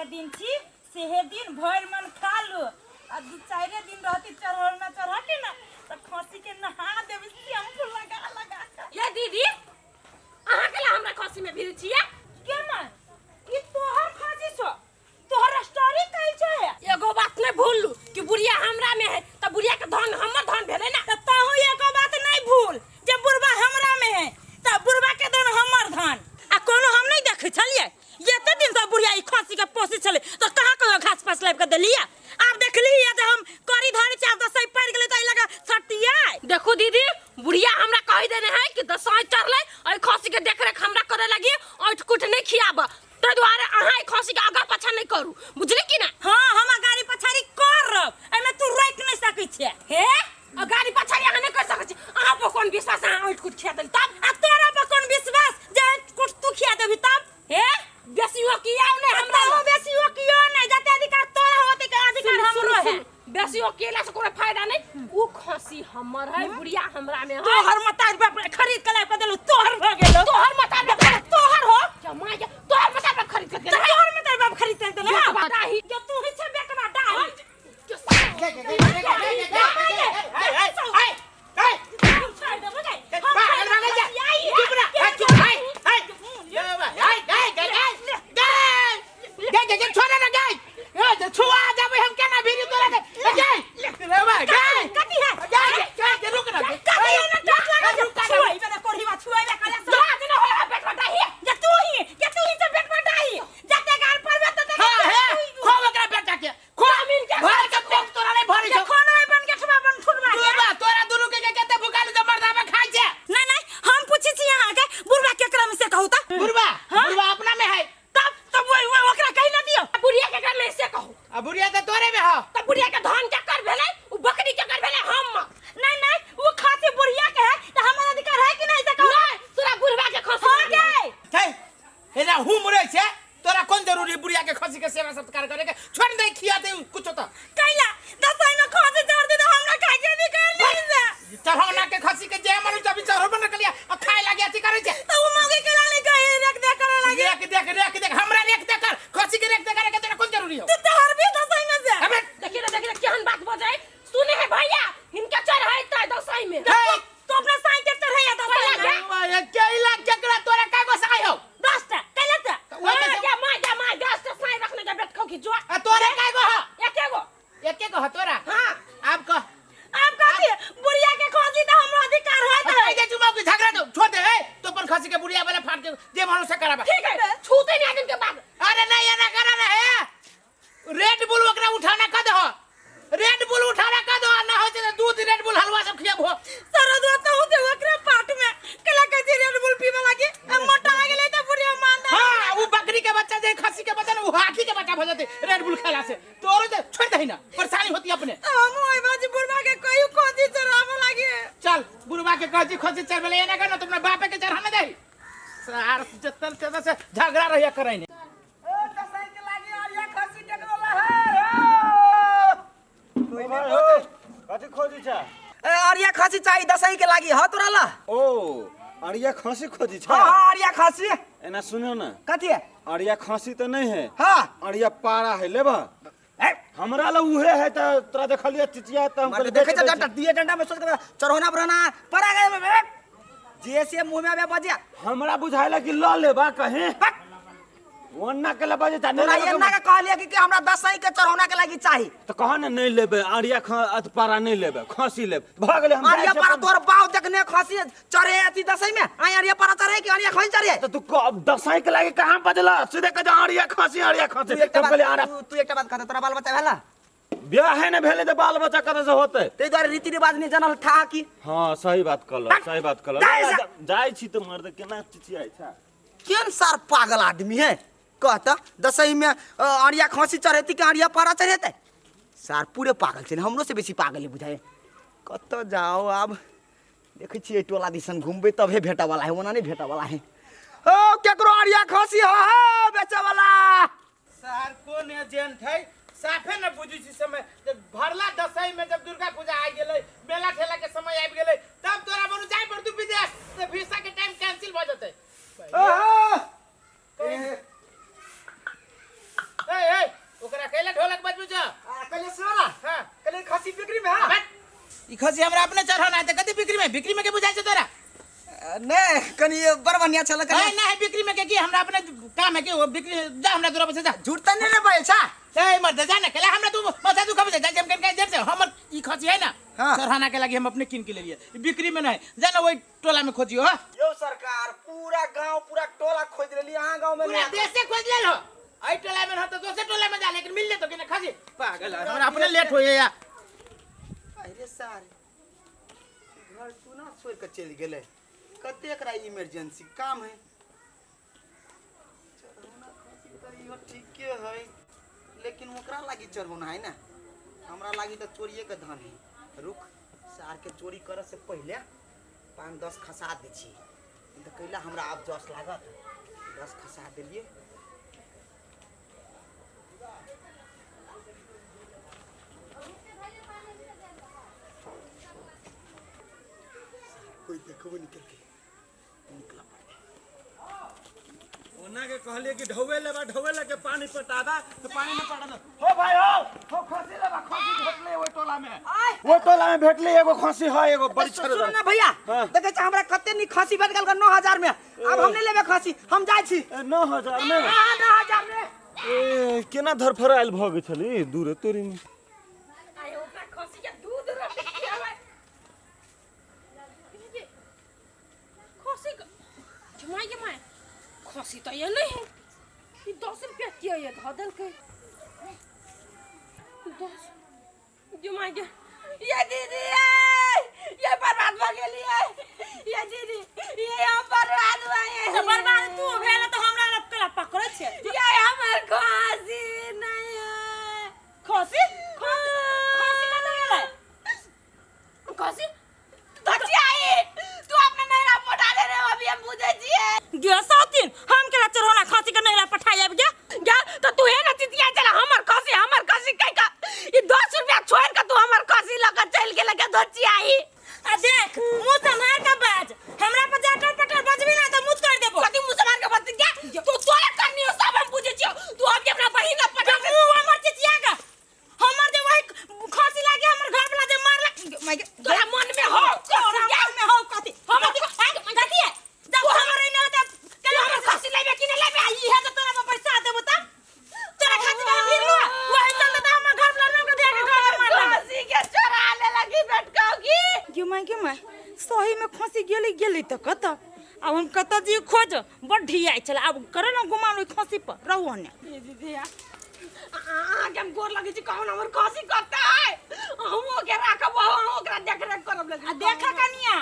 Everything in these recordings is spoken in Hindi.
जेहे दिन छी सेहे दिन भर मन खा लो आ 2-4 दिन रहती चढ़ल में चढ़ती ना तो खसी के नहा देबी शैम्पू लगा लगा के। ये दीदी अहाँ के ला हमरा खसी में भिड़ छिए के मन ई तोहर खसी छो तोहर स्टोरी कहि छै। एगो बात नहीं भूलू कि बुढ़िया हमरा में है त बुढ़िया के धन हमर धन भेले ना। त ताहू एगो बात नहीं भूल जे बुढ़वा हमरा में है त बुढ़वा के धन हमर धन आ कोनो हम नहीं देखे छलिए एते दिन से बुढ़िया ई खसी के पोसी छले तो कहां कहां घास पास लाब के देलिए। अब देखली है जे हम करी धरी चार दसई पड़ गेले त ई लगा छटिया। देखो दीदी बुढ़िया हमरा कहि देने है कि दसई चढ़ले और खसी के देख रेख हमरा करे लगी ओठ कुट नहीं खियाबा त द्वारे अहाँ ई खसी के आगा पाछा नहीं करू बुझली कि ना। हां हम गाड़ी पछाड़ी करब एमे तू रोक नहीं सकै छे। हे गाड़ी पछाड़ी अहाँ नहीं कर सकै छी अहाँ पर कोन विश्वास अहाँ ओठ कुट खिया देल तब आ तोरा पर कोन विश्वास जे कुछ तू खिया देबी तब। हे बेसियो किया नहीं हमरा हो बेसियो कियो नहीं जते अधिकार तोरा होते के अधिकार हमरो है। बेसियो केला से कोई फायदा नहीं उ खसी हमर है बुढ़िया हमरा में है। तोहर मतार बाप खरीद के ला के देलु तोहर भ गेलो तोहर मतार बाप तोहर हो क्या मां के तोहर मतार बाप खरीद के देले तोहर मतार बाप खरीद के देले डाही जो तू ही छे बेकना डाही बुढ़िया तो तोरे में हो त बुढ़िया के धन के कर भेले उ बकरी के कर भेले हम नहीं वो खासी बुढ़िया के है तो हमारा अधिकार है कि नहीं से कहू नहीं तोरा बुढ़वा के खसी हो गए छै एना हुमरे छे तोरा कोन जरूरी बुढ़िया के खसी के सेवा सत्कार करे के छोड़ दे खिया दे कुछ तो कैला दसई में खसी चढ़ दे तो हमरा खाए के निकाल ली से चढ़ौना के खसी के जे मनु जब चढ़ो बन के लिया आ खाए लागे अथी करे छे तो वो मौके के लाले कहे रेख दे करे लगे देख हमरा रेख दे कर खसी के रेख दे करे के तोरा कोन जरूरी हो तू तो हर भी दसई में से अबे देखिए केहन बात बजाए सुने है भैया इनके चढ़ाई त दसई में तो अपना साई के चढ़े या दसई में ये केला केकरा तोरा का गो साई हो 10 टा कैला से या माय 10 टा साई रखने के बेट खो की जो आ तोरा का गो हो एके गो हो तोरा हां अब कह आप कहती बुढ़िया के खसी तो हमरा अधिकार है कह दे चुमाओ की झगड़ा दो छोड़ दे तो अपन खसी के बुढ़िया वाला फाड़ के जे मनु से कराबा ठीक है छूते नहीं आदमी के बाद अरे नहीं ये ना करा ना है रेड बुल ओकरा उठाना का दो रेड बुल उठाना का दो ना हो जे दूध रेड बुल हलवा सब खियाबो सरद तो हूं जे ओकरा पाट में कला के जे रेड बुल पीवा लागे अब मोटा आ गेले तो बुढ़िया मान दे। हां वो बकरी के बच्चा जे खसी के बच्चा वो हाथी के बच्चा हो जाते रेड बुल खेला से तोरो दे छोड़ दे ना परेशानी होती अपने हम ओई बाजी बुढ़वा के कहियो खोजी चरावा लागे चल बुढ़वा के कहजी खोजी चल बेले ना करना तुमने बाप के चढ़ाने दे सार जत्तल तेदा से झगड़ा रहिया करे ने ओ दसई के लागे और या खसी टेकला है कथी खोजी छ अरिया खसी चाहिए दसई के लागी ह तोरा ला ओ अरिया खसी खोजी छ हां अरिया खसी एना सुनो ना कथी है अरिया खसी तो नहीं है हां अरिया पारा है लेबा हमरा ला उहे है त तोरा देखलिए चिचिया त हम मतलब देखे डंडा दिए डंडा में सोच के चढ़ोना बरना परा गए जैसे मुंह में आवे बजिया हमरा बुझाइला कि ल लेबा कहे वन्ना के लेबा जे तोरा एन्ना के कहलिए कि हमरा दसई के चढ़ोना के लागी चाहिए तो कह ना नहीं लेबे अरिया पारा नहीं लेबे खसी लेब भ गेले हम अरिया पारा तोर बाव देखने खसी चढ़े अथी दसई में आई अरिया पारा चढ़े कि अरिया खसी चढ़े तो तू दसई के लागे कहां बदला सीधे कह अरिया खसी तब कहले आरा तू एकटा बात कहत तोरा बाल बच्चा भेला ब्याह है ना भेले तो बाल बच्चा कत से होते ते द्वारे रीति रिवाज नहीं जानल था कि हां सही बात कहल जाय छी तो मर्द केना चिचिया छ केन सार पागल आदमी है कहता दसई में अरिया खसी चढ़ेती कि अरिया पारा चढ़ेते सार पूरे पागल छे हमरो से बेसी पागल बुझाए कत जाओ अब देखे छी टोला दिसन घूमबे तबे भेटा वाला है ओना नहीं भेटा वाला है ओ केकरो अरिया खसी हो बेचे वाला सार कोन एजेंट है साफे न बुझी छी समय जब भरला दसई में जब दुर्गा पूजा आ गेले मेला ठेला के समय आबि गेले तब तोरा बनु जाय पर तू विदेश तो वीसा के टाइम कैंसिल भ जते ओहो ए खसी हमरा अपने चढ़ाना है कति बिक्री में के बुझाई छै तोरा नहीं कनी बड़ बढ़िया छल नहीं नहीं बिक्री में के की हमरा अपने काम है कि वो बिक्री जा हमरा दूरा पर से जा झूठ त नहीं रे भाई छा ए मर्द जा ना केला हमरा तू माथा तू कब जा जम के जेब से हमर ई खसी है ना हाँ। चढ़ाना के लगी हम अपने किन के ले लिए बिक्री में नहीं जा ना वही टोला में खोजियो हो यो सरकार पूरा गांव पूरा टोला खोज लेली यहां गांव में पूरा देश से खोज ले लो आई टोला में हो तो दूसरे टोला में जा लेकिन मिल ले तो कि ना खसी पागल है हमरा अपने लेट होए या अरे सारे घर तू ना छोड़ के चल गेले कते एकरा इमरजेंसी काम है चढ़ौना खसी त इहो ठीके है लेकिन ओकरा लागी चढ़ौना है ना हमरा लागी त चोरिए के धन है रुक सार के चोरी करे से पहले 5-10 खसा दे छी त कैला हमरा अब जस लागत 10 खसा देलिए कोई देखबो निकल के निकला ओना के कहलिए कि ढौवे के पानी पटादा तो पानी में पड़ल हो भाई हो खसी लेबा खसी भेटले ओय टोला में भेटले एगो खसी है एगो बड़ी छर सुन ना भैया हाँ। देखे छ हमरा कते नी खसी भेट गेल 9000 में अब हम नहीं लेबे खसी हम जाय छी 9000 में 9000 में ए केना धरफराइल भ गई छली दूर तोरी में आय ओकरा खसी के दूध रोटी खियावे खसी जुमाई के माय खसी तो ये नहीं है ये 10 रुपया किया ये धदल के 10 जुमाई के ये दीदी ये बर्बाद हो गेली है ये दीदी ये हम बर्बाद हुए तो बर्बाद तू भेल तो हमरा लपकला पकड़े छे ये हमर खसी नहीं है खसी का तो गेलै खसी धची आई तू अपने नहरा पटा दे रे अभी हम बुझे छिए गे साथिन हम केला चढ़ौना खसी के नहरा पठाई आब क्या तो तू है ना चितिया चला हमर खसी कई का ये 10 रुपया छोड़ के तू हमर खसी लगा चल के लगे धची आई आ देख मुंह संभाल के बाज हमरा पर जाटर पटर बजबी ना तो मुझ कर देबो कति मुसलमान के बात क्या तू तोरा करनी हो सब हम बुझे छियो तू अब अपना बहिन पटा दे मुंह हमर चिचिया का हमर जे वही खसी लागे हमर घर वाला जे मारला तोरा मन में हो तोरा मन में हो कथी हम कथी है जब हमर ने होता तू हमर खसी लेबे कि नहीं लेबे आई है तो तोरा पर पैसा देबो त तोरा खातिर में फिर लो वही चलता था हमर घर वाला लोग दे के घर मारला खसी के चोरा ले लगी बेटकाओगी के मैं सही में खसी गेली त कत अब हम कत जी खोज बड़ ढिया चल अब करे ना घुमा लो खसी पर रहो ने दीदी आगे हम गोर लगे छी कौन हमर खसी करता है हम ओके राखब हम ओकरा देख रेख करब लगे आ देखा कनिया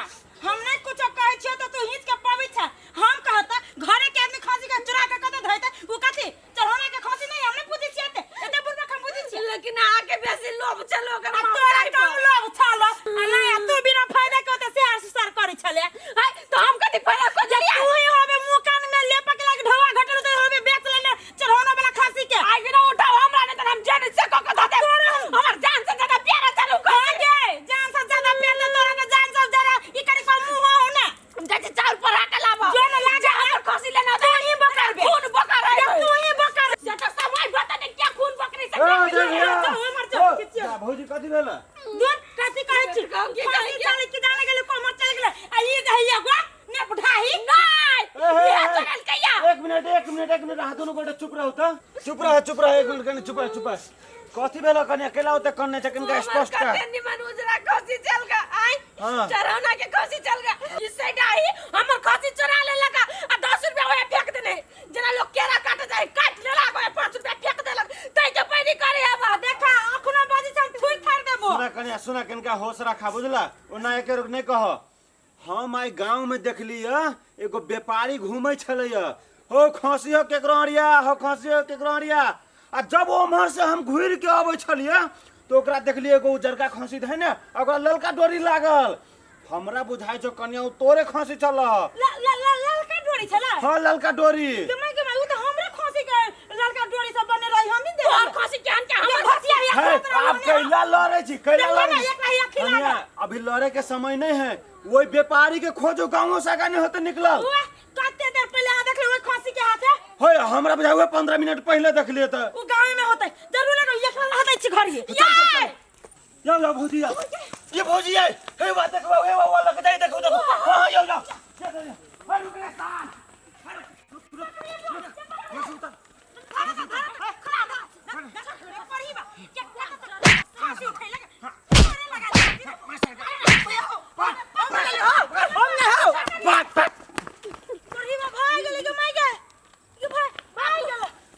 हम नहीं कुछ कहै छियो तो तू हिच के पाबै छ हम कहता घरे के आदमी खसी के चुरा के कत धैते उ कथि चढ़ौना के खसी नहीं हमने पूछी छियै एते बुढ़ा हम पूछी छियै लेकिन आगे बेसी लोभ चलो आ ओकरा तोरा कम लोभ छलो आ नहीं तू बिना फायदा के ओते शेयर सुसार करै छले हाय तो हम कथि फायदा को जरिया तू ही होबे मुंह कान में लेपा के लाग ढवा घटल तो होबे बेच लेने चढ़ौना वाला खसी के आगे ना उठाओ हमरा ने त हम जान से को दे हमर जान से ज्यादा प्यारा चलो आगे जान से ज्यादा प्यार तो तोरा के जान से ज्यादा ई करी को मुंह हो ना जैसे चाउर पर हटा लाबो जो न लागे हमर खसी लेना तो ही बकर बे खून बकर है तू ही बकर से तो समय बता दे क्या खून बकरी से जा भौजी कथि भेल दूर कथि कहै छी खसी चले कि जाने गेले को मर चले गेले आ ई गहिया गो ने बुढ़ाई नहीं ये चल कहिया एक मिनट हाथ दोनों गोटे चुप रहो त चुप रह एक मिनट कने चुप रह कथि भेल कने अकेला होते कन्ने चकन का स्पष्ट का कते मन उजरा खसी चल गा आई हां चढ़ौना के खसी चल गा इस साइड आई हमर खसी चुरा ले लगा आ 10 रुपया ओए फेंक देने जना लोग केरा काट जाए काट ले लागो 5 रुपया फेंक देलक तै के पैनी करे अब देखा अखनो बाजी हम ठुई फाड़ देबो सुना कनका होश रखा बुझला ओना एके रुक नहीं कह हम आई गांव में देखली एगो व्यापारी घूमै छलैया हो खसियो केकरो अरिया आ जब ओमहर से हम घुर के आबै छलिए तो ओकरा देखलिए एगो उजरका खसी है ना ओकरा ललका डोरी लागल हमरा बुझाइ छौ कन्या तोरे खसी चल ललका डोरी छला हां ललका डोरी के उ तो हमरे खसी के ललका डोरी सब बने रही हम ही दे और खसी के के हमर खसिया है आप कैला लड़े छी कैला लड़े एक नहीं खिला कन्या अभी लड़े के समय नहीं है वही व्यापारी के खोजो गांव से गाने होते निकलल कते देर पहले आ देखले ओइ खसी के हाथे होय हमरा बुझाए 15 मिनट पहले देख लिए त उ गांव में होतै जरूर एक रहतै छी घर ये जाओ भौजी ये भौजी है हे बात देखो हे वाला लग जाए देखो देखो हां जाओ जाओ अरे रुक रे साल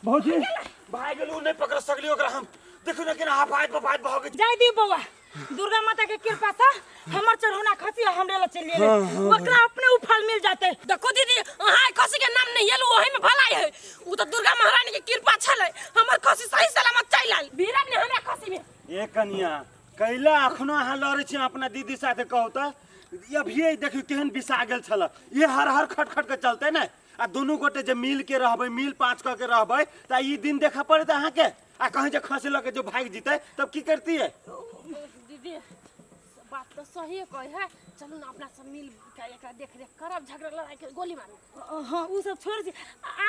भौजी भाई गेलू नहीं पकड़ सकली ओकरा हम देखो ना केना हाफात बफात भाग जाय दी बउआ दुर्गा माता के कृपा से हमर चढ़ौना खसी हमरे ला चलिए रे ओकरा अपने उफल मिल जाते। देखो दीदी अहाँ खसी के नाम नहीं येलू ओही में भलाई है उ तो दुर्गा महारानी के कृपा छले हमर खसी सही सलामत चल आइल बीरन ने हमरा खसी में ए कनिया कैला अखनो अहाँ लड़े छी अपना दीदी साथे कहू त अभी देखियो केहन बिसा गेल छल ये हर हर खटखट के चलते ना आ दोनों गोटे जे मिल के रहबै मिल पाँच क के रहबै त ई दिन देखा पड़े त अहाँ के आ कहीं जे खसे लगे जो भाग जीते तब की करती है दीदी बात तो सही है है चलो ना अपना सब मिल के एकरा देख रेख करब झगड़ा लड़ाई के गोली मारू हां उ सब छोड़ दी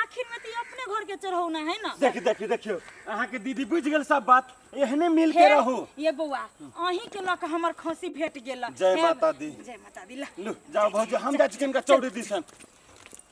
आखिर में तो अपने घर के चढ़ौना है ना। देखियो अहाँ के दीदी बुझ गेल सब बात एहने मिल के रहू ये बउआ अहीं के लक हमर खसी भेट गेल। जय माता दी जय माता दी। लो जाओ भौजी हम जा चिकन का चौड़ी दिसन